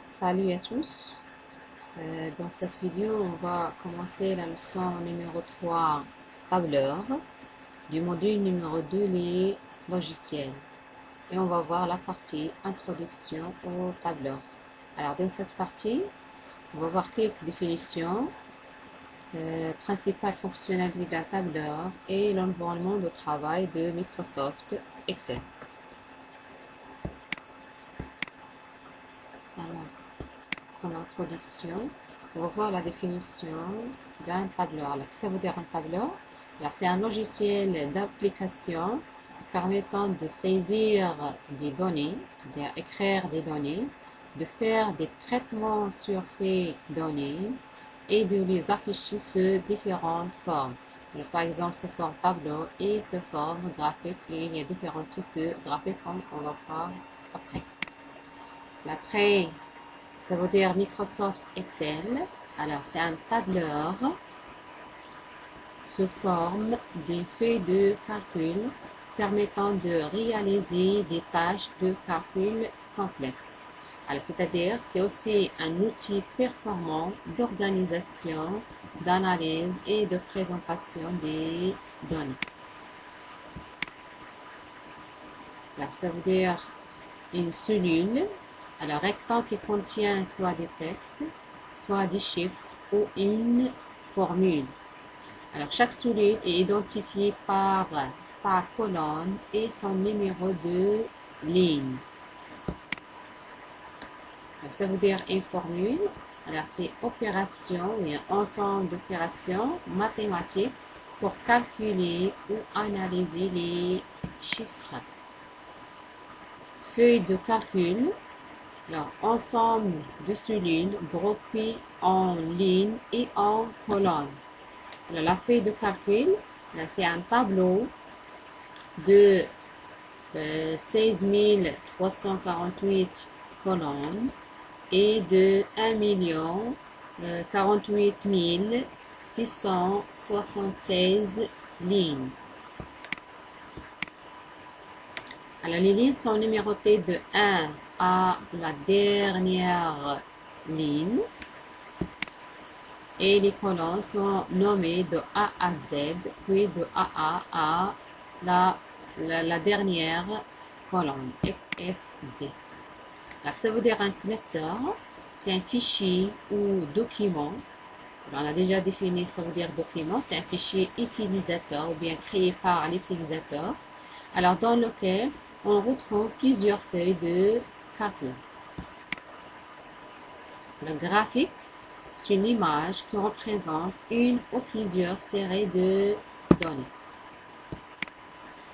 Salut à tous. Dans cette vidéo, on va commencer la leçon numéro 3, tableur, du module numéro 2, les logiciels. Et on va voir la partie introduction au tableur. Alors, dans cette partie, on va voir quelques définitions, principales fonctionnalités d'un tableur et l'environnement de travail de Microsoft Excel. Alors, comme introduction, on va voir la définition d'un tableur. Alors, ça veut dire un tableur? Alors, c'est un logiciel d'application permettant de saisir des données, d'écrire des données, de faire des traitements sur ces données et de les afficher sous différentes formes. Alors, par exemple, sous forme tableau et sous forme graphique, et il y a différents types de graphiques comme on va voir après. Après, ça veut dire Microsoft Excel. Alors, c'est un tableur sous forme d'une feuille de calcul permettant de réaliser des tâches de calcul complexes. Alors, c'est-à-dire, c'est aussi un outil performant d'organisation, d'analyse et de présentation des données. Alors, ça veut dire une cellule, alors rectangle qui contient soit des textes, soit des chiffres ou une formule. Alors chaque cellule est identifiée par sa colonne et son numéro de ligne. Alors, ça veut dire une formule. Alors c'est opération, il y a un ensemble d'opérations mathématiques pour calculer ou analyser les chiffres. Feuille de calcul. Alors, ensemble de cellules groupées en lignes et en colonnes. Alors, la feuille de calcul, c'est un tableau de 16 348 colonnes et de 1 48 676 lignes. Alors, les lignes sont numérotées de 1 à la dernière ligne et les colonnes sont nommées de A à Z, puis de AA à la dernière colonne, XFD. Alors, ça veut dire un classeur, c'est un fichier ou document. Alors, on a déjà défini, ça veut dire document, c'est un fichier utilisateur ou bien créé par l'utilisateur. Alors, dans lequel on retrouve plusieurs feuilles de calcul. Le graphique, c'est une image qui représente une ou plusieurs séries de données.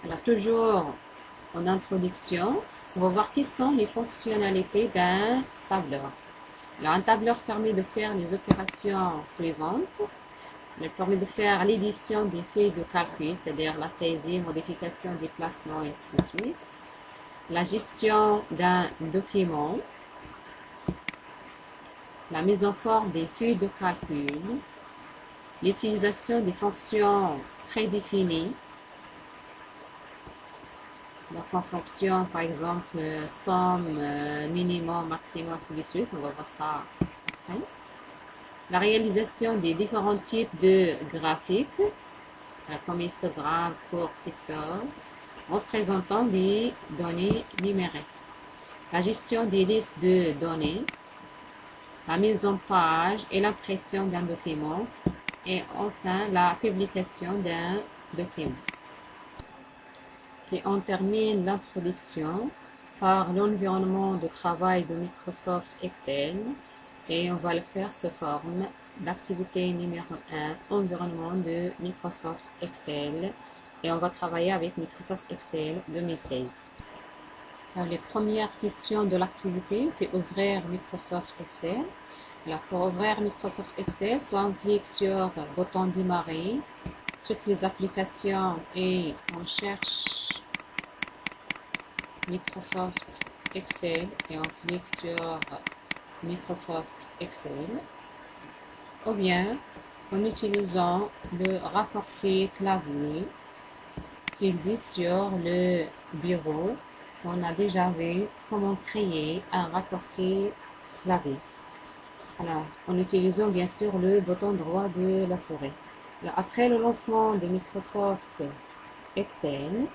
Alors, toujours en introduction, on va voir quelles sont les fonctionnalités d'un tableur. Alors, un tableur permet de faire les opérations suivantes. Il permet de faire l'édition des feuilles de calcul, c'est-à-dire la saisie, modification, déplacement, et ainsi de suite. La gestion d'un document, la mise en forme des feuilles de calcul, l'utilisation des fonctions prédéfinies, donc en fonction, par exemple, somme, minimum, maximum, ainsi de suite, on va voir ça après. La réalisation des différents types de graphiques, comme histogramme, courbe, secteur, représentant des données numériques. La gestion des listes de données, la mise en page et l'impression d'un document, et enfin la publication d'un document. Et on termine l'introduction par l'environnement de travail de Microsoft Excel et on va le faire sous forme d'activité numéro 1, environnement de Microsoft Excel, et on va travailler avec Microsoft Excel 2016. Alors, les premières questions de l'activité, c'est ouvrir Microsoft Excel. Alors, pour ouvrir Microsoft Excel, soit on clique sur le bouton démarrer, toutes les applications et on cherche Microsoft Excel et on clique sur Microsoft Excel, ou bien en utilisant le raccourci clavier qui existe sur le bureau. On a déjà vu comment créer un raccourci clavier. Alors, en utilisant bien sûr le bouton droit de la souris. Alors, après le lancement de Microsoft Excel,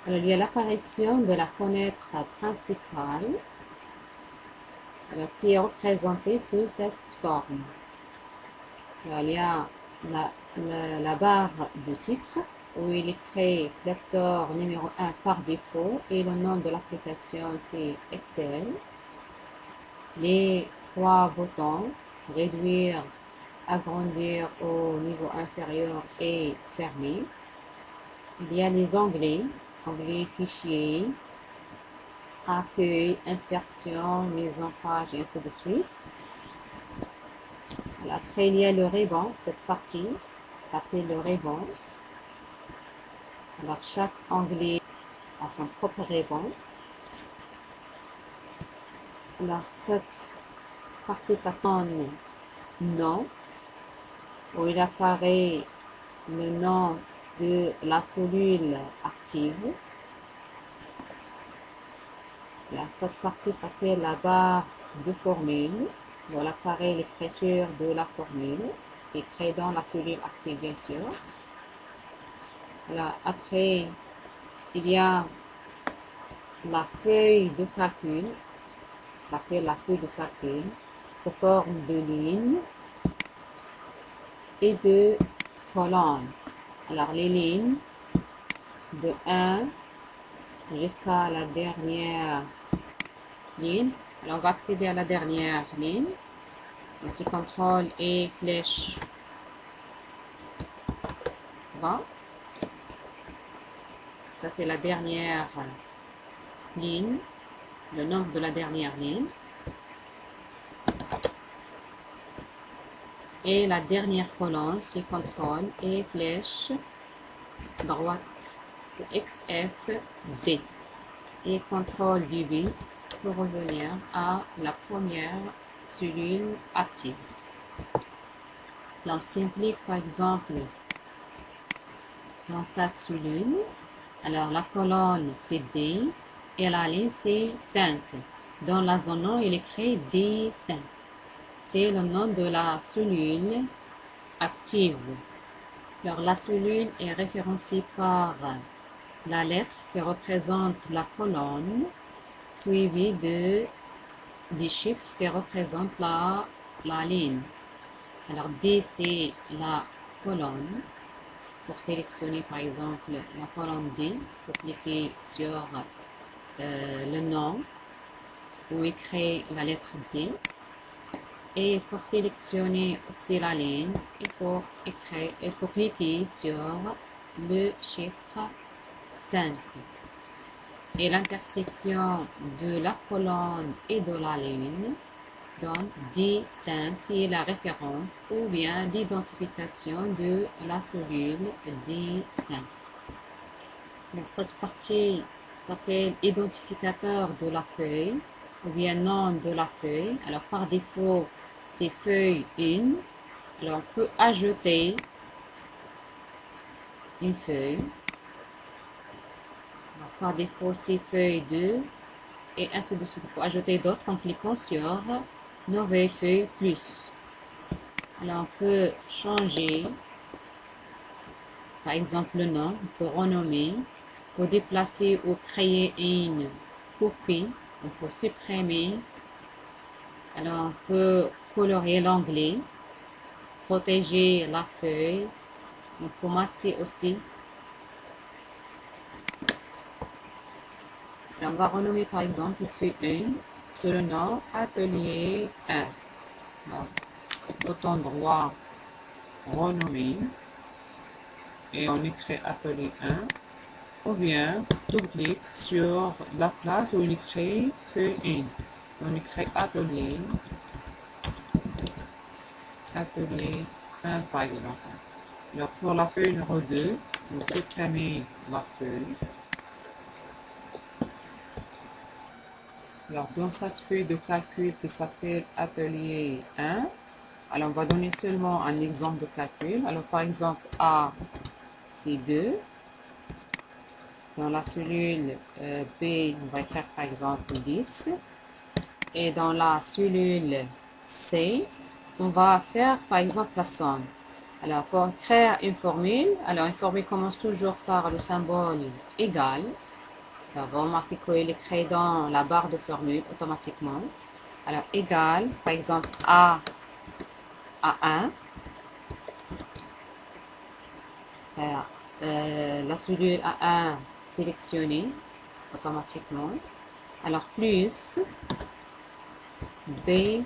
alors, il y a l'apparition de la fenêtre principale, alors, qui est représentée sous cette forme. Alors, il y a la barre de titre où il est créé classeur numéro 1 par défaut et le nom de l'application c'est Excel. Les trois boutons, réduire, agrandir au niveau inférieur et fermer. Il y a les onglets, onglet fichier, accueil, insertion, mise en page et ainsi de suite. Après, il y a le ruban, cette partie s'appelle le ruban. Alors, chaque onglet a son propre ruban. Alors, cette partie s'appelle nom, où il apparaît le nom de la cellule active. Alors, cette partie s'appelle la barre de formule, où il apparaît l'écriture de la formule, écrite dans la cellule active, bien sûr. Alors, après, il y a la feuille de calcul, s'appelle la feuille de calcul, sous forme de lignes et de colonnes. Alors, les lignes de 1 jusqu'à la dernière ligne. Alors, on va accéder à la dernière ligne. Ici, contrôle et flèche bas. Ça, c'est la dernière ligne, le nombre de la dernière ligne. Et la dernière colonne, c'est contrôle et flèche droite, c'est XFD. Et contrôle du B pour revenir à la première cellule active. Là, on s'implique par exemple dans cette cellule. Alors, la colonne, c'est D et la ligne, c'est 5. Dans la zone nom, il est écrit D5. C'est le nom de la cellule active. Alors, la cellule est référencée par la lettre qui représente la colonne, suivie des chiffres qui représentent la ligne. Alors, D, c'est la colonne. Pour sélectionner, par exemple, la colonne D, il faut cliquer sur le nom où écrit la lettre D. Et pour sélectionner aussi la ligne, il faut cliquer sur le chiffre 5. Et l'intersection de la colonne et de la ligne donne D5 qui est la référence ou bien l'identification de la cellule D5. Donc, cette partie s'appelle identificateur de la feuille ou bien nom de la feuille. Alors par défaut, c'est feuille 1. Alors on peut ajouter une feuille. Alors, par défaut, c'est feuille 2 et ainsi de suite. Pour ajouter d'autres en cliquant sur nouvelle feuille plus. Alors on peut changer par exemple le nom, on peut renommer, pour déplacer ou créer une copie, on peut supprimer. Alors on peut colorier l'onglet, protéger la feuille, on peut masquer aussi. Alors, on va renommer par exemple feuille 1 sur le nom atelier 1. Donc, bouton droit renommer et on écrit atelier 1. Ou bien, double-clic sur la place où il écrit feuille 1. On écrit atelier 1 par exemple. Alors pour la feuille numéro 2, vous supprimez la feuille. Alors dans cette feuille de calcul qui s'appelle atelier 1, alors on va donner seulement un exemple de calcul. Alors par exemple A, c'est 2. Dans la cellule B, on va écrire par exemple 10. Et dans la cellule C, on va faire par exemple la somme. Alors, pour créer une formule, une formule commence toujours par le symbole égal. Alors, vous remarquez qu'il est créé dans la barre de formule automatiquement. Alors, égal, par exemple, A à 1. Alors, la cellule A1 sélectionnée automatiquement. Alors, plus B1.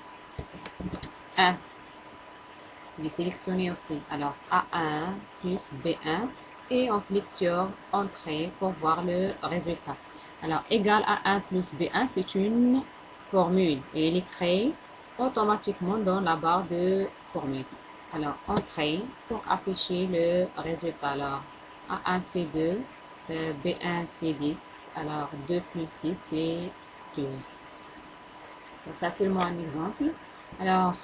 Il est sélectionné aussi. Alors, A1 plus B1. Et on clique sur Entrée pour voir le résultat. Alors, égal A1 plus B1, c'est une formule. Et elle est créée automatiquement dans la barre de formule. Alors, Entrée pour afficher le résultat. Alors, A1 c'est 2, B1 c'est 10. Alors, 2 plus 10 c'est 12. Donc, ça c'est seulement un exemple. Alors,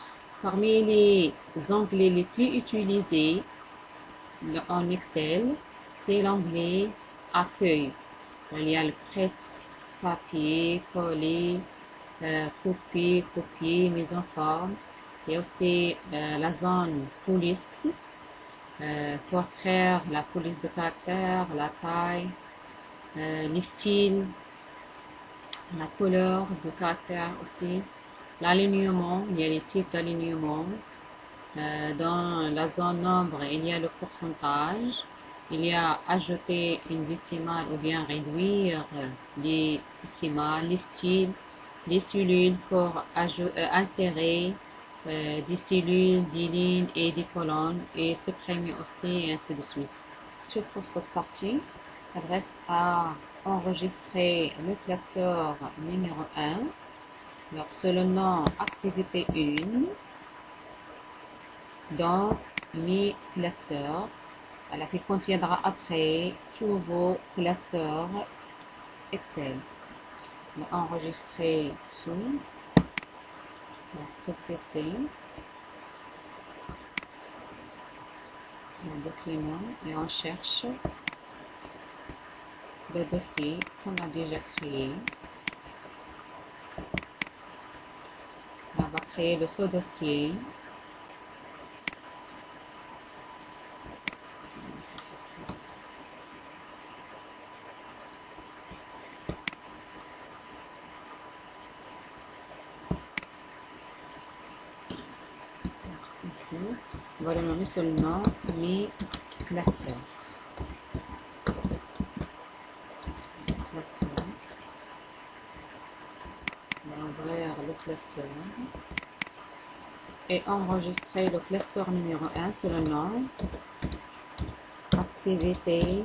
parmi les onglets les plus utilisés en Excel, c'est l'onglet Accueil. Il y a le presse-papier, coller, copier, mise en forme. Il y a aussi la zone police pour faire la police de caractère, la taille, les styles, la couleur de caractère aussi, l'alignement, il y a les types d'alignement. Dans la zone nombre, il y a le pourcentage. Il y a ajouter une décimale ou bien réduire les décimales, les styles, les cellules pour insérer des cellules, des lignes et des colonnes et supprimer aussi et ainsi de suite. Tout pour cette partie. Il reste à enregistrer le classeur numéro 1. Alors, c'est le nom activité 1 dans mes classeurs, alors qui contiendra après tous vos classeurs Excel. On va enregistrer sur ce PC un document et on cherche le dossier qu'on a déjà créé. On va créer le sous-dossier. On va le nommer seulement mes classeurs. On va ouvrir le classeur et enregistrer le classeur numéro 1 sur le nom activité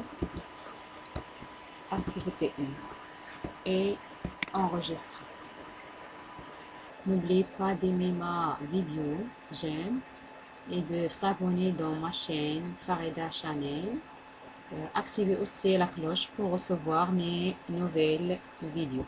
1 et enregistrer. N'oubliez pas d'aimer ma vidéo, j'aime, et de s'abonner dans ma chaîne Farida Channel. Activez aussi la cloche pour recevoir mes nouvelles vidéos.